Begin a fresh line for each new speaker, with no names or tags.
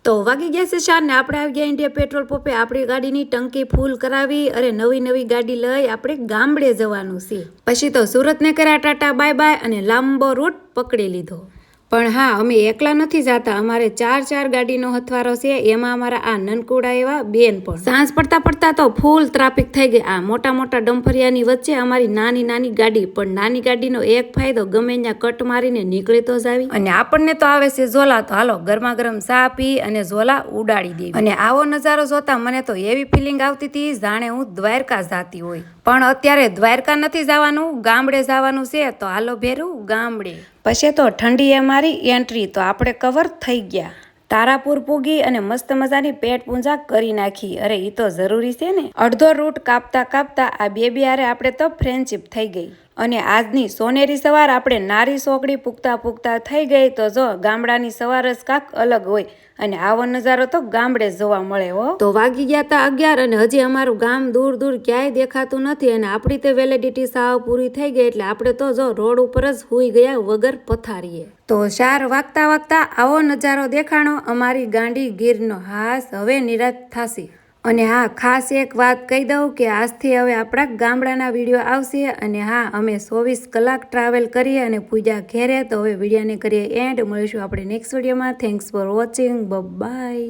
તો વાગી ગયા છે 4 ને આપણે આવી ગયા ઇન્ડિયા પેટ્રોલ પંપે આપણી ગાડીની ટંકી ફૂલ કરાવી. અરે નવી ગાડી લઈ આપણે ગામડે જવાનું છે. પછી તો સુરતને કર્યા ટાટા બાય બાય અને લાંબો રૂટ પકડી લીધો. પણ હા, અમે એકલા નથી જતા, અમારે 4 ગાડીનો હથવારો છે. એમાં અમારા આ નનકુડા એવા બેન પણ. સાંજ પડતા તો ફૂલ ટ્રાફિક થઈ ગઈ. આ મોટા ડંફરિયાની વચ્ચે અમારી નાની ગાડી. પણ નાની ગાડીનો એક ફાયદો, ગમે ત્યાં કટ મારીને નીકળી તો જાવી. અને આપણને તો આવે છે ઝોલા, તો હાલો ગરમા ગરમ ચા પી અને ઝોલા ઉડાડી દેવી. અને આવો નજારો જોતા મને તો એવી ફિલિંગ આવતી હતી જાણે હું દ્વારકા જાતી હોય. પણ અત્યારે દ્વારકા નથી જવાનું, ગામડે જવાનું છે. તો હાલો ભેરું ગામડે. પછી તો ઠંડી મારી એન્ટ્રી, તો આપણે કવર થઈ ગયા. તારાપુર પૂગી અને મસ્ત મજાની પેટ પૂંજા કરી નાખી. અરે એ તો જરૂરી છે ને. અડધો રૂટ કાપતા આ બે હારે આપણે તો ફ્રેન્ડશીપ થઈ ગઈ. અને આજની સોનેરી સવાર આપણે નારી સોકડી પૂગતા થઈ ગઈ. તો જો ગામડાની સવાર જ કાંક અલગ હોય. અને આવો નજારો તો ગામડે જોવા મળે હો. તો વાગી ગયા તા 11 અને હજી અમારું ગામ દૂર ક્યાંય દેખાતું નથી. અને આપણી તે વેલિડિટી સાવ પૂરી થઈ ગઈ એટલે આપણે તો જો રોડ ઉપર જ હુઈ ગયા વગર પથારીએ. તો 4 વાગતા આવો નજારો દેખાણો અમારી ગાંડી ગીરનો. હાસ હવે નિરાશ થાશે. અને હા, ખાસ એક વાત કહી દઉં કે આજથી હવે આપણા ગામડાના વિડીયો આવશે. અને હા, અમે 24 કલાક ટ્રાવેલ કરીએ અને પૂજા ઘેરે. તો હવે વિડીયોને કરીએ એન્ડ. મળીશું આપણે નેક્સ્ટ વિડીયોમાં. Thanks for watching. બાય.